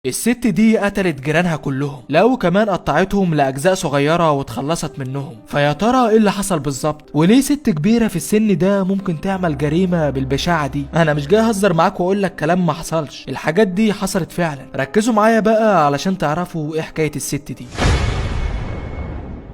الست دي قتلت جيرانها كلهم، لا وكمان قطعتهم لاجزاء صغيره واتخلصت منهم. فيا ترى ايه اللي حصل بالظبط؟ وليه ست كبيره في السن ده ممكن تعمل جريمه بالبشاعه دي؟ انا مش جاي اهزر معاك واقول لك كلام ما حصلش، الحاجات دي حصلت فعلا. ركزوا معايا بقى علشان تعرفوا ايه حكايه الست دي.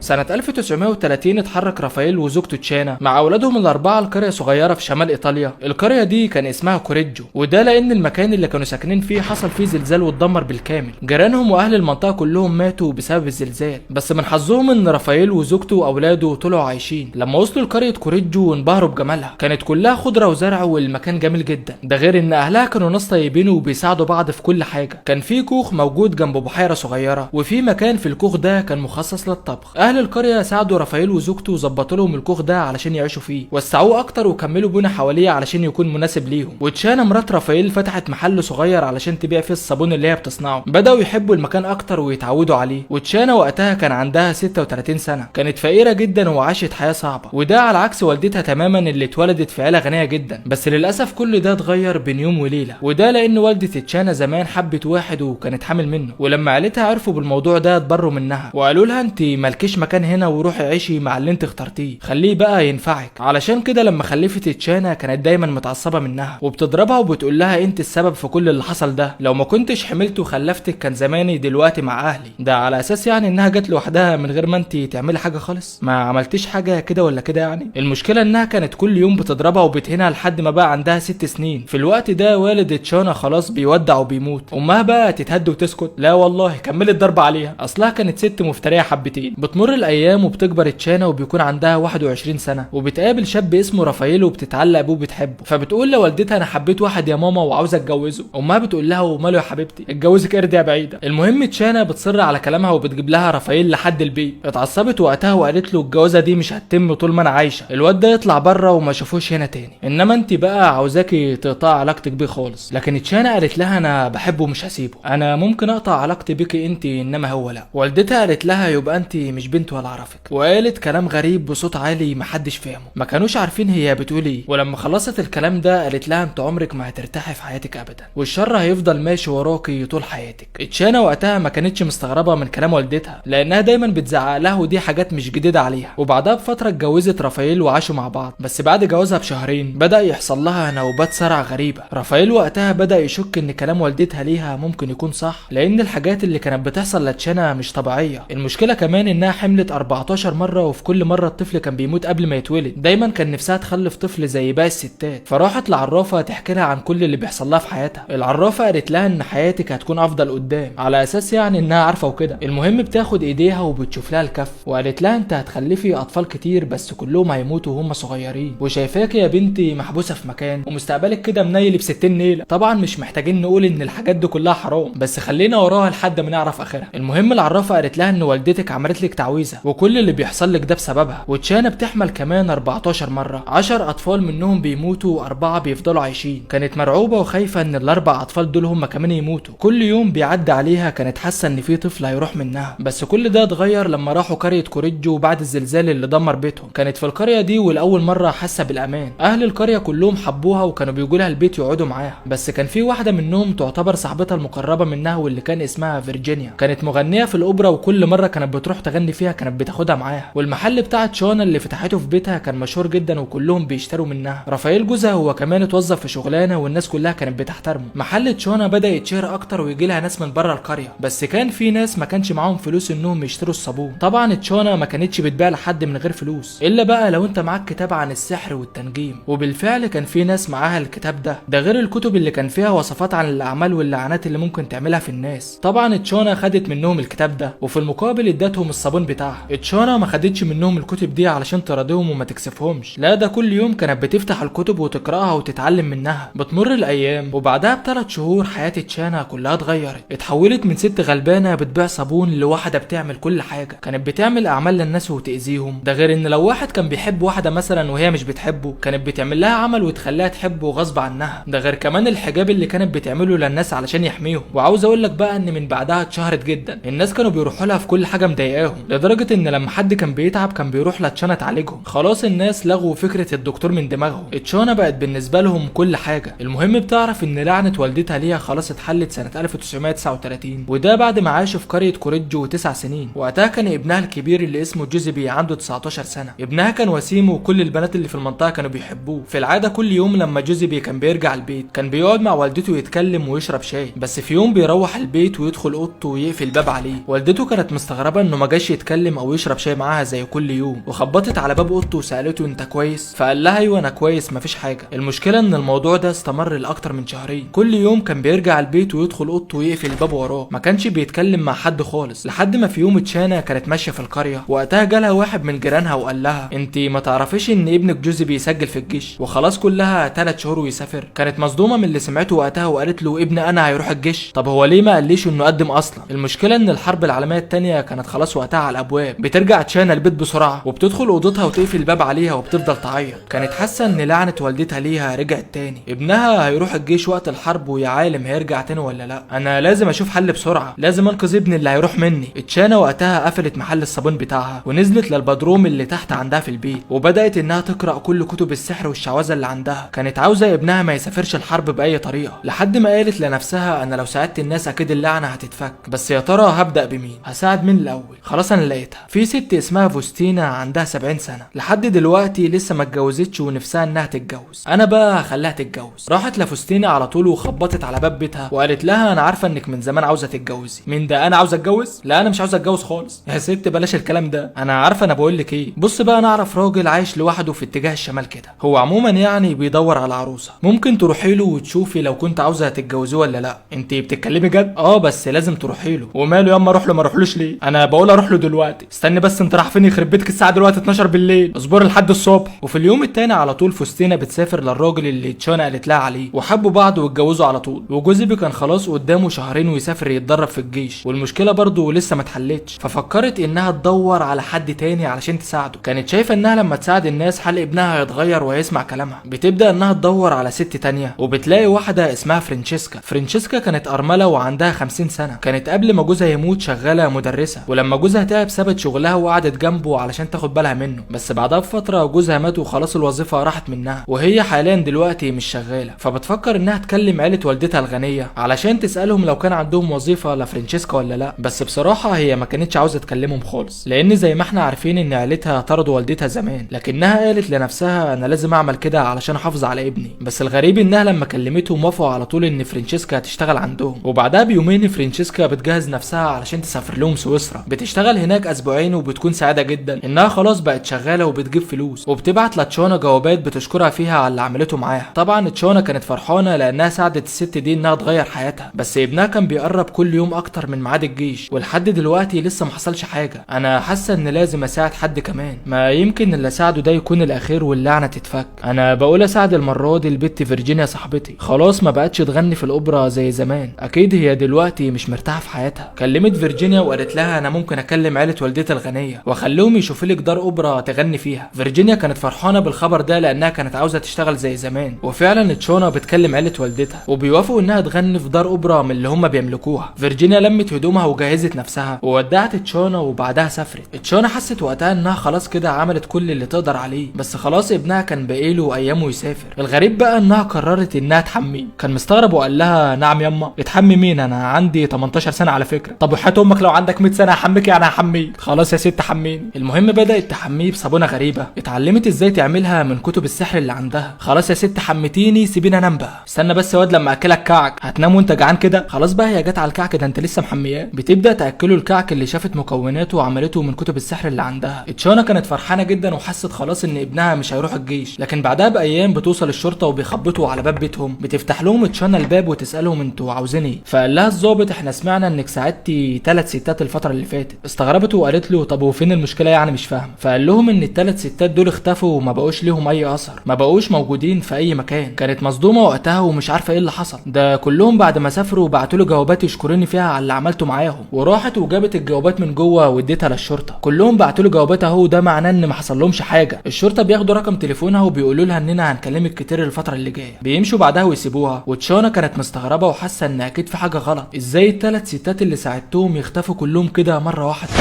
سنة 1930 اتحرك رافائيل وزوجته تشانا مع أولادهم الأربعة لقرية صغيرة في شمال إيطاليا. القرية دي كان اسمها كوريجو، وده لأن المكان اللي كانوا ساكنين فيه حصل فيه زلزال واتدمر بالكامل. جيرانهم وأهل المنطقة كلهم ماتوا بسبب الزلزال، بس من حظهم إن رافائيل وزوجته وأولاده طلعوا عايشين. لما وصلوا لقرية كوريجو وانبهروا بجمالها، كانت كلها خضرة وزرع والمكان جميل جدا. ده غير إن أهلها كانوا ناس طيبين وبيساعدوا بعض في كل حاجة. كان في كوخ موجود جنب بحيرة صغيرة، وفي مكان في الكوخ ده كان مخصص للطبخ. أهل القرية ساعدوا رافائيل وزوجته وظبطوا لهم الكوخ ده علشان يعيشوا فيه، وسعوه اكتر وكملوا بنى حواليه علشان يكون مناسب ليهم. وتشانا مرات رافائيل فتحت محل صغير علشان تبيع فيه الصابون اللي هي بتصنعه. بداوا يحبوا المكان اكتر ويتعودوا عليه. وتشانا وقتها كان عندها 36 سنه، كانت فقيره جدا وعاشت حياه صعبه، وده على عكس والدتها تماما اللي اتولدت في عيله غنيه جدا. بس للاسف كل ده اتغير بين يوم وليله، وده لان والده تشانا زمان حبت واحد وكانت حامل منه، ولما عيلتها عرفوا بالموضوع ده اتبروا منها وقالوا لها انت مالكيش مكان هنا وروحي عيشي مع اللي انت اخترتيه، خليه بقى ينفعك. علشان كده لما خلفت تشانا كانت دايما متعصبه منها وبتضربها وبتقول لها انت السبب في كل اللي حصل ده، لو ما كنتش حملت وخلفتك كان زماني دلوقتي مع اهلي. ده على اساس يعني انها جت لوحدها من غير ما انت تعملي حاجه خالص، ما عملتيش حاجه كده ولا كده يعني. المشكله انها كانت كل يوم بتضربها وبتهينها لحد ما بقى عندها 6 سنين. في الوقت ده والد تشانا خلاص بيودع وبيموت. امها بقى تتهد وتسكت؟ لا والله كملت ضرب عليها، اصلها كانت ست مفتريه حبتين. بتمر الايام وبتكبر تشانا وبيكون عندها 21 سنه، وبتقابل شاب اسمه رافائيل وبتتعلق بيه وبتحبه. فبتقول لوالدتها انا حبيت واحد يا ماما وعاوزه اتجوزه. امها بتقول لها وماله يا حبيبتي، اتجوزك قرد يا بعيده. المهم تشانا بتصر على كلامها وبتجيب لها رافائيل لحد البيت. اتعصبت وقتها وقالت له الجوازه دي مش هتتم طول ما انا عايشه، الواد ده يطلع بره وما اشوفوش هنا تاني، انما انت بقى عاوزاكي تقطع علاقتك بيه خالص. لكن تشانا قالت لها انا بحبه ومش هسيبه، انا ممكن اقطع علاقتي بيكي انت انما هو لا. والدتها قالت لها يبقى انت مش بنت ولا اعرفك، وقالت كلام غريب بصوت عالي محدش فاهمه، ما كانوش عارفين هي بتقول ايه. ولما خلصت الكلام ده قالت لها انت عمرك ما هترتاحي في حياتك ابدا، والشر هيفضل ماشي وراكي طول حياتك. تشانا وقتها ما كانتش مستغربه من كلام والدتها لانها دايما بتزعق لها ودي حاجات مش جديده عليها. وبعدها بفتره اتجوزت رافائيل وعاشوا مع بعض، بس بعد جوازها بشهرين بدا يحصل لها نوبات صرع غريبه. رافائيل وقتها بدا يشك ان كلام والدتها ليها ممكن يكون صح، لان الحاجات اللي كانت بتحصل لتشانا مش طبيعيه. المشكله كمان انها حملت 14 مره، وفي كل مره الطفل كان بيموت قبل ما يتولد. دايما كان نفسها تخلف طفل زي باقي الستات، فراحت لعرافه تحكي لها عن كل اللي بيحصل لها في حياتها. العرافه قالت لها ان حياتك هتكون افضل قدام، على اساس يعني انها عارفه وكده. المهم بتاخد ايديها وبتشوف لها الكف، وقالت لها انت هتخلفي اطفال كتير بس كلهم هيموتوا وهم صغيرين، وشايفاكي يا بنتي محبوسه في مكان ومستقبلك كده منيل ب60 نيله. طبعا مش محتاجين نقول ان الحاجات دي كلها حرام، بس خلينا وراها لحد ما نعرف اخرها. المهم العرافه قالت لها ان والدتك عملت لك تعويذه وكل اللي بيحصل لك ده بسببها. وتشانا بتحمل كمان 14 مره، 10 اطفال منهم بيموتوا و4 بيفضلوا عايشين. كانت مرعوبه وخايفه ان الاربع اطفال دول هم كمان يموتوا. كل يوم بيعدي عليها كانت حاسه ان في طفل هيروح منها، بس كل ده اتغير لما راحوا قريه كوريجو بعد الزلزال اللي دمر بيتهم. كانت في القريه دي ولاول مره حاسه بالامان. اهل القريه كلهم حبوها وكانوا بيجوا لها البيت يقعدوا معاها، بس كان في واحده منهم تعتبر صاحبتها المقربه منها واللي كان اسمها فيرجينيا. كانت مغنيه في الاوبرا وكل مره كانت بتروح تغني فيها كانت بتاخدها معاها. والمحل بتاع تشانا اللي فتحته في بيتها كان مشهور جدا وكلهم بيشتروا منها. رافائيل جوزها هو كمان اتوظف في شغلانه والناس كلها كانت بتحترمه. محل تشانا بدا يتشهر اكتر ويجي لها ناس من بره القريه، بس كان في ناس ما كانش معاهم فلوس انهم يشتروا الصابون. طبعا تشانا ما كانتش بتبيع لحد من غير فلوس، الا بقى لو انت معاك كتاب عن السحر والتنجيم. وبالفعل كان في ناس معاها الكتاب ده غير الكتب اللي كان فيها وصفات عن الاعمال واللعنات اللي ممكن تعملها في الناس. طبعا تشانا خدت منهم الكتاب ده وفي المقابل ادتهم الصابون بتاعها. تشانا ما خدتش منهم الكتب دي علشان تراضيهم وما تكسفهمش، لا ده كل يوم كانت بتفتح الكتب وتقراها وتتعلم منها. بتمر الايام وبعدها ب3 شهور حياه تشانا كلها اتغيرت. اتحولت من ست غلبانه بتبيع صابون لواحده بتعمل كل حاجه. كانت بتعمل اعمال للناس وتاذيهم. ده غير ان لو واحد كان بيحب واحده مثلا وهي مش بتحبه كانت بتعمل لها عمل وتخليها تحبه غصب عنها. ده غير كمان الحجاب اللي كانت بتعمله للناس علشان يحميهم. وعاوز اقول لك بقى ان من بعدها اتشهرت جدا، الناس كانوا بيروحوا لها في كل حاجه مضايقاهم، لدرجه ان لما حد كان بيتعب كان بيروح لتشانا تعالجهم. خلاص الناس لغوا فكره الدكتور من دماغهم، تشانا بقت بالنسبه لهم كل حاجه. المهم بتعرف ان لعنه والدتها ليها خلاص اتحلت سنه 1939، وده بعد ما عاشوا في قريه كوريجو 9 سنين. وقتها كان ابنها الكبير اللي اسمه جوزيبي عنده 19 سنه. ابنها كان وسيم وكل البنات اللي في المنطقه كانوا بيحبوه. في العاده كل يوم لما جوزيبي كان بيرجع البيت كان بيقعد مع والدته يتكلم ويشرب شاي، بس في يوم بيروح البيت ويدخل اوضته ويقفل الباب عليه. والدته كانت مستغربه انه ما جاش يتكلم او يشرب شاي معاها زي كل يوم، وخبطت على باب اوضته وسالته انت كويس؟ فقال لها ايوه انا كويس مفيش حاجه. المشكله ان الموضوع ده استمر لاكتر من شهرين. كل يوم كان بيرجع البيت ويدخل اوضته ويقفل الباب وراه، ما كانش بيتكلم مع حد خالص. لحد ما في يوم تشانا كانت ماشيه في القريه، وقتها جالها واحد من جيرانها وقال لها انت ما تعرفيش ان ابنك جوزي بيسجل في الجيش وخلاص كلها 3 شهور ويسافر؟ كانت مصدومه من اللي سمعته وقتها وقالت له ابن انا هيروح الجيش؟ طب هو ليه ما قاليش انه قدم اصلا؟ المشكله ان الحرب العالميه الثانيه كانت خلاص وقتها على الابواب. بترجع تشانا البيت بسرعه وبتدخل اوضتها وتقفل الباب عليها وبتفضل تعيط. كانت حاسه ان لعنه والدتها ليها رجعت تاني. ابنها هيروح الجيش وقت الحرب ويا عالم هيرجع تاني ولا لا. انا لازم اشوف حل بسرعه، لازم انقذ ابني اللي هيروح مني. تشانا وقتها قفلت محل الصابون بتاعها ونزلت للبدروم اللي تحت عندها في البيت، وبدات انها تقرا كل كتب السحر والشعوذه اللي عندها. كانت عاوزه ابنها ما يسافرش الحرب باي طريقه، لحد ما قالت لنفسها انا لو ساعدت الناس اكيد اللعنه هتتفك. بس يا ترى هبدا بمين؟ هساعد مين الاول؟ خلاص انا لقيتها. في ست اسمها فوستينا عندها 70 سنه، لحد دلوقتي لسه ما اتجوزتش ونفسها انها تتجوز. انا بقى هخليها تتجوز. راحت لفوستينا على طول وخبطت على باب بيتها وقالت لها انا عارفه انك من زمان عاوزه تتجوزي. مين ده؟ انا عاوزه اتجوز؟ لا انا مش عاوزه اتجوز خالص يا ست، بلاش الكلام ده. انا عارفه انا بقول لك ايه. بص بقى انا اعرف راجل عايش لوحده في اتجاه الشمال كده، هو عموما يعني بيدور على عروسه، ممكن تروحي له وتشوفي لو كنت عاوزه تتجوزيه ولا لا. انت بتتكلمي جد؟ بس لازم تروحي له. وماله ياما اروح له ما اروحلوش ليه؟ انا بقول اروح له دلوقتي. استني بس، انت رايح فين؟ يخرب بيتك الساعه دلوقتي 12 بالليل، اصبر لحد الصبح. وفي اليوم التاني على طول فوستينا بتسافر للراجل اللي تشانا قالت لها عليه، وحبوا بعض واتجوزوا على طول. وجوزيبي كان خلاص قدامه شهرين ويسافر يتدرب في الجيش، والمشكله برضه لسه ما اتحلتش. ففكرت انها تدور على حد تاني علشان تساعده. كانت شايفه انها لما تساعد الناس حال ابنها هيتغير وهيسمع كلامها. بتبدا انها تدور على ست تانية وبتلاقي واحده اسمها فرانشيسكا. فرانشيسكا كانت ارمله وعندها 50 سنه، كانت قبل ما جوزها يموت شغاله مدرسه، ولما جوزها تعب سابت شغلها وقعدت جنبه علشان تاخد بالها منه. بس بعدها بفتره جوزها مات وخلاص الوظيفه راحت منها، وهي حاليا دلوقتي مش شغاله. فبتفكر انها تكلم عيله والدتها الغنيه علشان تسالهم لو كان عندهم وظيفه لفرانشيسكا ولا لا. بس بصراحه هي ما كانتش عاوزه تكلمهم خالص، لان زي ما احنا عارفين ان عيلتها طردوا والدتها زمان، لكنها قالت لنفسها انا لازم اعمل كده علشان احافظ على ابني. بس الغريب انها لما كلمتهم وافقوا على طول ان فرانشيسكا هتشتغل عندهم. وبعدها بيومين فرانشيسكا بتجهز نفسها علشان تسافر لهم سويسرا. بتشتغل هناك اسبوعين وبتكون سعيده جدا انها خلاص بقت شغاله وبتجيب فلوس، وبتبعت لتشانا جوابات بتشكرها فيها على اللي عملته معاها. طبعا تشانا كانت فرحانه لانها ساعدت الست دي انها تغير حياتها. بس ابنها كان بيقرب كل يوم اكتر من ميعاد الجيش، ولحد دلوقتي لسه ما حصلش حاجه. انا حاسه ان لازم اساعد حد كمان، ما يمكن اللي اساعده ده يكون الاخير واللعنه تتفك. انا بقول اساعد المره دي البت فيرجينيا صاحبتي، خلاص ما بقتش تغني في الاوبرا زي زمان، اكيد هي دلوقتي مش مرتاحه في حياتها. كلمت فيرجينيا وقالت لها انا ممكن اكلم عيله والدتها الغنيه واخليهم يشوفوا لك دار اوبرا تغني فيها. فيرجينيا كانت فرحانه بالخبر ده لانها كانت عاوزه تشتغل زي زمان. وفعلا تشانا بتكلم عيله والدتها وبيوافقوا انها تغني في دار اوبرا من اللي هم بيملكوها. فيرجينيا لمت هدومها وجهزت نفسها وودعت تشانا وبعدها سافرت. تشانا حست وقتها انها خلاص كده عملت كل اللي تقدر عليه، بس خلاص ابنها كان باقيله ايامه يسافر. الغريب بقى انها قررت انها تحميه. كان مستغرب وقال لها نعم يما. اتحمي مين؟ انا عندي 18 سنه على فكره. طب وحياة امك لو عندك 100 سنه هحميك يعني هحميك. خلاص يا ست حميني. المهم بدات تحميه بصابونه غريبه اتعلمت ازاي تعملها من كتب السحر اللي عندها. خلاص يا ست حمتيني سيبيني انام بقى. استنى بس يا واد لما اكلك كعك، هتنام وانت جعان كده؟ خلاص بقى هي جت على الكعك ده، انت لسه محمياه. بتبدا تاكله الكعك اللي شافت مكوناته وعملته من كتب السحر اللي عندها. تشانا كانت فرحانه جدا وحست خلاص ان ابنها مش هيروح الجيش. لكن بعدها بايام بتوصل الشرطه وبيخبطوا على باب بيتهم. بتفتح لهم تشانا الباب وتسالهم انتوا عاوزين ايه. فقال لها الضابط احنا سمعنا انك ساعدتي 3 ستات الفتره اللي فاتت. استغربت وقالت له طب وفين المشكله يعني مش فاهم. فقال لهم ان ال3 ستات دول اختفوا وما بقوش ليهم اي اثر، ما بقوش موجودين في اي مكان. كانت مصدومه وقتها ومش عارفه ايه اللي حصل ده. كلهم بعد ما سافروا بعتوا له جوابات يشكروني فيها على اللي عملته معاهم. وراحت وجابت الجوابات من جوه واديتها للشرطه. كلهم بعتوا له جوابات اهو، ده معناه ان ما حصلهمش حاجه. الشرطه بياخدوا رقم تليفونها وبيقولوا لها اننا هنكلمك كتير الفتره اللي جايه. بيمشوا بعدها ويسيبوها. وتشانا كانت مستغربه وحاسه ان اكيد في حاجه غلط. ازاي ال3 ستات اللي ساعدتهم يختفوا كلهم كده مره واحده؟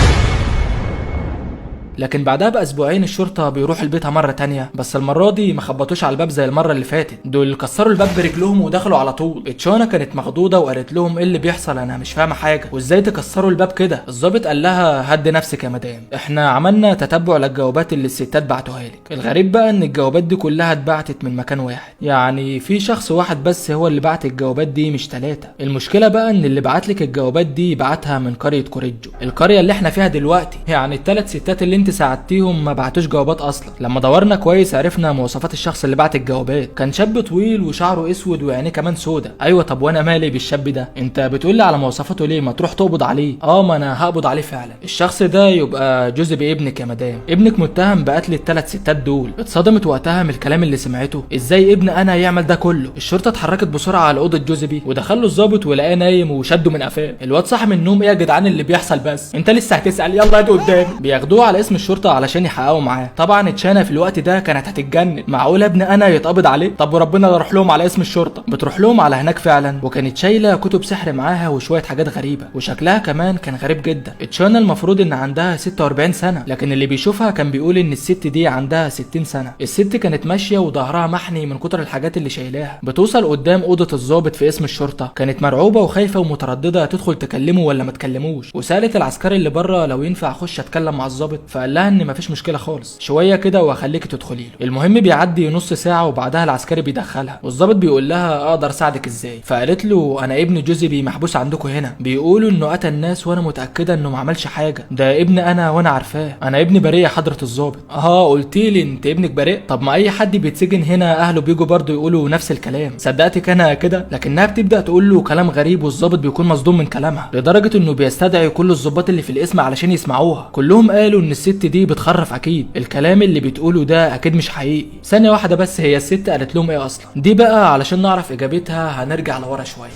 لكن بعدها باسبوعين الشرطه بيروحوا لبيتها مره تانية، بس المره دي ما خبطوش على الباب زي المره اللي فاتت، دول كسروا الباب برجلهم ودخلوا على طول. تشانا كانت مخضوضه وقالت لهم ايه اللي بيحصل، انا مش فاهمه حاجه، وازاي تكسروا الباب كده؟ الضابط قال لها هدي نفسك يا مدام، احنا عملنا تتبع للجوابات اللي الستات بعتوها لك. الغريب بقى ان الجوابات دي كلها اتبعتت من مكان واحد، يعني في شخص واحد بس هو اللي بعت الجوابات دي مش 3. المشكله بقى ان اللي بعت لك الجوابات دي بعتها من قريه كوريجو، القريه اللي احنا فيها دلوقتي. يعني ال3 ستات اللي انت ساعدتيهم ما بعتوش جوابات اصلا. لما دورنا كويس عرفنا مواصفات الشخص اللي بعت الجوابات، كان شاب طويل وشعره اسود وعينيه كمان سودا. ايوه طب وانا مالي بالشاب ده؟ انت بتقولي على مواصفاته ليه؟ ما تروح تقبض عليه. ما انا هقبض عليه فعلا. الشخص ده يبقى جوزيبي ابنك يا مدام، ابنك متهم بقتل ال3 ستات دول. اتصدمت وقتها من الكلام اللي سمعته، ازاي ابن انا يعمل ده كله؟ الشرطه اتحركت بسرعه على اوضه جوزيبي ودخل له الظابط ولقاه نايم وشده من قفاه. الواد صاحي من النوم، ايه يا جدعان اللي بيحصل؟ بس انت لسه هتسال؟ يلا ادي قدامي. بياخدوه على اسم الشرطه علشان يحققوا معاه. طبعا تشانا في الوقت ده كانت هتتجنن، معقول ابن انا يتقبض عليه؟ طب وربنا اروح لهم على اسم الشرطه. بتروح لهم على هناك فعلا، وكانت شايله كتب سحر معاها وشويه حاجات غريبه، وشكلها كمان كان غريب جدا. تشانا المفروض ان عندها 46 سنه، لكن اللي بيشوفها كان بيقول ان الست دي عندها 60 سنه. الست كانت ماشيه وظهرها محني من كتر الحاجات اللي شايلاها. بتوصل قدام اوضه الضابط في اسم الشرطه، كانت مرعوبه وخايفه ومتردده تدخل تكلمه ولا ما تكلموش، وسالت العسكري اللي بره لو ينفع اخش اتكلم مع الضابط، فقال لها ان مفيش مشكله خالص، شويه كده وهخليكي تدخلي له. المهم بيعدي نص ساعه وبعدها العسكري بيدخلها، والضابط بيقول لها اقدر اساعدك ازاي؟ فقالت له انا ابن جوزيبي محبوس عندكم هنا، بيقولوا انه قتل الناس وانا متاكده انه ما عملش حاجه، ده ابن انا وانا عارفاه، انا ابني بريء يا حضره الضابط. قلتي لي انت ابنك بريء؟ طب ما اي حد بيتسجن هنا اهله بيجوا برضه يقولوا نفس الكلام، صدقتك انا كده؟ لكنها بتبدا تقول له كلام غريب والضابط بيكون مصدوم من كلامها، لدرجه انه بيستدعي كل الضباط اللي في القسم علشان يسمعوها. كلهم قالوا ان الست دي بتخرف، اكيد الكلام اللي بتقوله ده اكيد مش حقيقي. ثانيه واحده بس، هي الست قالت لهم ايه اصلا؟ دي بقى علشان نعرف اجابتها هنرجع لورا شويه.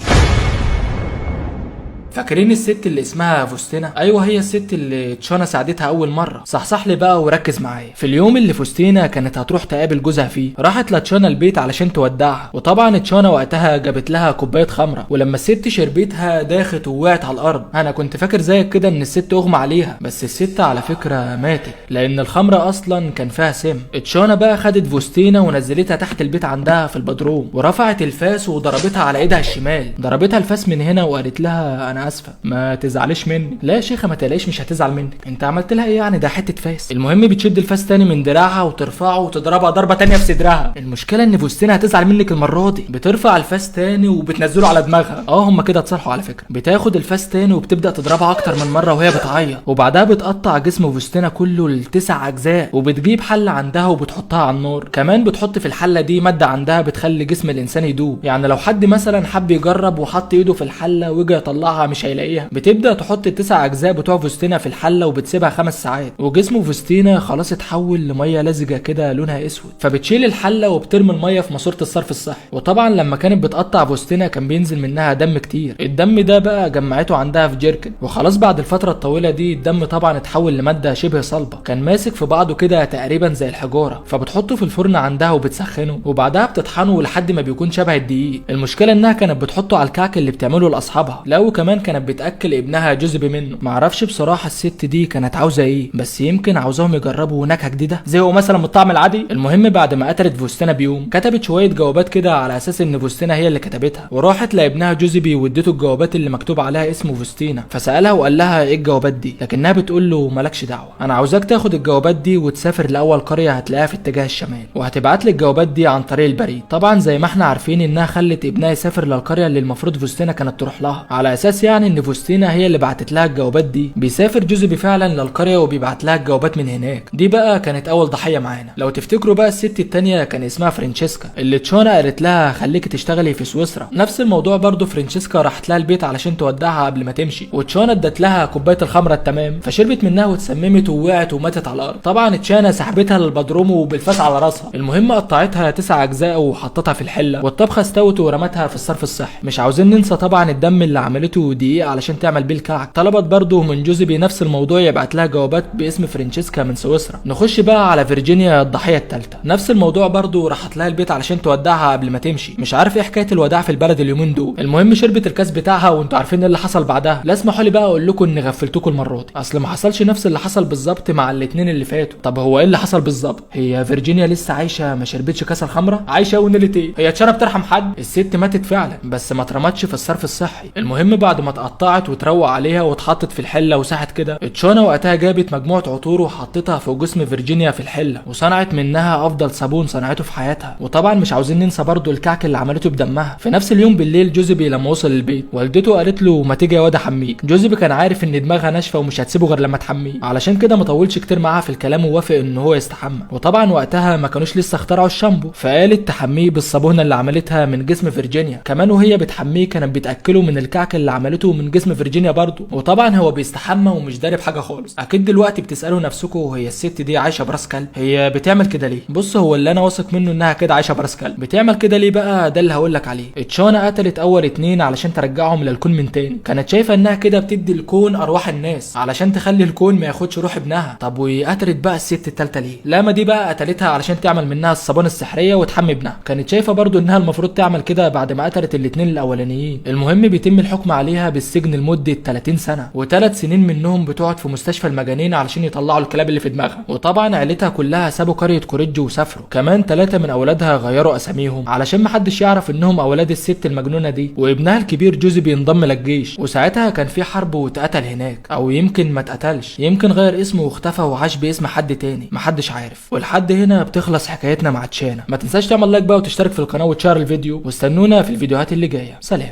فاكرين الست اللي اسمها فوستينا؟ ايوه هي الست اللي تشانا ساعدتها اول مره. صحصح لي بقى وركز معايا. في اليوم اللي فوستينا كانت هتروح تقابل جوزها فيه، راحت لتشانا البيت علشان تودعها، وطبعا تشانا وقتها جابت لها كوبايه خمره، ولما الست شربتها داخت ووقعت على الارض. انا كنت فاكر زيك كده ان الست اغمى عليها، بس الست على فكره ماتت لان الخمره اصلا كان فيها سم. تشانا بقى خدت فوستينا ونزلتها تحت البيت عندها في البدروم، ورفعت الفاس وضربتها على ايدها الشمال، ضربتها الفاس من هنا وقالت لها انا اسفه ما تزعليش مني. لا يا شيخه ما تقلقيش مش هتزعل منك، انت عملت لها ايه يعني؟ ده حته فاس. المهم بتشد الفاس تاني من دراعها وترفعه وتضربها ضربه تانيه في صدرها. المشكله ان فوستينا هتزعل منك المره دي، بترفع الفاس تاني وبتنزله على دماغها. هم كده اتصالحوا على فكره. بتاخد الفاس تاني وبتبدا تضربها اكتر من مره وهي بتعيط، وبعدها بتقطع جسم فوستينا كله ل9 اجزاء، وبتجيب حله عندها وبتحطها على النار. كمان بتحط في الحله دي ماده عندها بتخلي جسم الانسان يدوب، يعني لو حد مثلا حب يجرب وحط ايده في الحله وجا يطلعها مش هيلاقيها. بتبدا تحط ال9 اجزاء بتوع فوستينا في الحله وبتسيبها 5 ساعات، وجسم فوستينا خلاص اتحول لميه لزجه كده لونها اسود. فبتشيل الحله وبترمي الميه في ماسوره الصرف الصحي. وطبعا لما كانت بتقطع فوستينا كان بينزل منها دم كتير، الدم ده بقى جمعته عندها في جيركن، وخلاص بعد الفتره الطويله دي الدم طبعا اتحول لماده شبه صلبه، كان ماسك في بعضه كده تقريبا زي الحجاره. فبتحطه في الفرن عندها وبتسخنه، وبعدها بتطحنه لحد ما بيكون شبه الدقيق. المشكله انها كانت بتحطه على الكعك اللي بتعمله لاصحابها، لا وكمان كانت بتاكل ابنها جوزيبي منه. معرفش بصراحه الست دي كانت عاوزه ايه، بس يمكن عاوزاهم يجربوا نكهه جديده زهقوا مثلا من الطعم العادي. المهم بعد ما قتلت فوستينا بيوم كتبت شويه جوابات كده على اساس ان فوستينا هي اللي كتبتها، وراحت لابنها جوزيبي واديته الجوابات اللي مكتوب عليها اسمه فوستينا. فسالها وقال لها ايه الجوابات دي، لكنها بتقول له مالكش دعوه، انا عاوزاك تاخد الجوابات دي وتسافر لاول قريه هتلاقيها في اتجاه الشمال، وهتبعت لي الجوابات دي عن طريق البريد. طبعا زي ما احنا عارفين انها خلت ابنها يسافر للقريه اللي المفروض فوستينا كانت تروح لها، على اساس يعني ان فوستينا هي اللي بعتت لها الجوابات دي. بيسافر جوزيبي فعلا للقريه وبيبعت لها الجوابات من هناك. دي بقى كانت اول ضحيه معانا. لو تفتكروا بقى الست التانيه كان اسمها فرانشيسكا، اللي تشانا قالت لها خليكي تشتغلي في سويسرا. نفس الموضوع برضو، فرانشيسكا راحت لها البيت علشان تودعها قبل ما تمشي، وتشانا ادت لها كوبايه الخمره التمام، فشربت منها واتسممت ووقعت وماتت على الارض. طبعا تشانا سحبتها للبدروم وبالفاس على راسها. المهم قطعتها 9 اجزاء وحطتها في الحله، والطبخه استوت ورمتها في الصرف الصحي. مش عاوزين ننسى طبعا الدم اللي عملته ودقيق علشان تعمل بيه الكعك. طلبت برضه من جوزيبي نفس الموضوع يبعت لها جوابات باسم فرانشيسكا من سويسرا. نخش بقى على فيرجينيا الضحيه الثالثه، نفس الموضوع برضه، راحت لها البيت علشان تودعها قبل ما تمشي. مش عارف ايه حكايه الوداع في البلد اليومين دول. المهم شربت الكاس بتاعها وانتوا عارفين ايه اللي حصل بعدها. لا اسمحوا لي بقى اقول لكم اني غفلتكم المره دي، اصل ما حصلش نفس اللي حصل بالظبط مع الاثنين اللي فاتوا. طب هو ايه اللي حصل بالظبط؟ هي فيرجينيا لسه عايشه ما شربتش كاس الخمره؟ عايشه ونلت ايه؟ هي اتشرب ترحم حد؟ الست ماتت فعلا بس ما اترمتش في الصرف الصحي. المهم بعد ما اتقطعت وتروق عليها واتحطت في الحله وساحت كده، تشانا وقتها جابت مجموعه عطور وحطتها فوق جسم فيرجينيا في الحله وصنعت منها افضل صابون صنعته في حياتها. وطبعا مش عاوزين ننسى برضو الكعك اللي عملته بدمها. في نفس اليوم بالليل جوزيبي لما وصل البيت والدته قالت له ما تيجي يا واد احميك. جوزيبي كان عارف ان دماغها ناشفه ومش هتسيبه غير لما تحميه، علشان كده ما طولش كتير معاها في الكلام ووافق ان هو يستحمى. وطبعا وقتها ما كانوش لسه اخترعوا الشامبو، فقالت تحميه بالصابونه اللي عملتها من جسم فيرجينيا. كمان وهي بتحميه كانت بتاكله من الكعك اللي عملته من جسم فيرجينيا برضو. وطبعا هو بيستحمى ومش داري بحاجه خالص. اكيد دلوقتي بتسالوا نفسكم هي الست دي عايشه براس كلب؟ هي بتعمل كده ليه؟ بص هو اللي انا واثق منه انها كده عايشه براس كلب. بتعمل كده ليه بقى؟ ده اللي هقول لك عليه. تشانا قتلت اول اتنين علشان ترجعهم للكون من تاني. كانت شايفه انها كده بتدي الكون ارواح الناس علشان تخلي الكون ما ياخدش روح ابنها. طب وقتلت بقى الست التالتة ليه؟ لا ما دي بقى قتلتها علشان تعمل منها الصابونه السحريه وتحمي ابنها. كانت شايفه برضو انها المفروض تعمل كده بعد ما قتلت الاتنين الاولانيين. المهم بيتم الحكم عليها بالسجن لمده 30 سنه، و3 سنين منهم بتقعد في مستشفى المجانين علشان يطلعوا الكلاب اللي في دماغها. وطبعا عيلتها كلها سابوا قريه كوريجو وسافروا. كمان 3 من اولادها غيروا اساميهم علشان محدش يعرف انهم اولاد الست المجنونه دي. وابنها الكبير جوزيبي انضم للجيش، وساعتها كان في حرب واتقتل هناك، او يمكن ما اتقتلش، يمكن غير اسمه واختفى وعاش باسم حد تاني محدش عارف. ولحد هنا بتخلص حكايتنا مع تشانا. ما تنساش تعمل لايك بقى وتشترك في القناه وتشير الفيديو، واستنونا في الفيديوهات اللي جايه. سلام.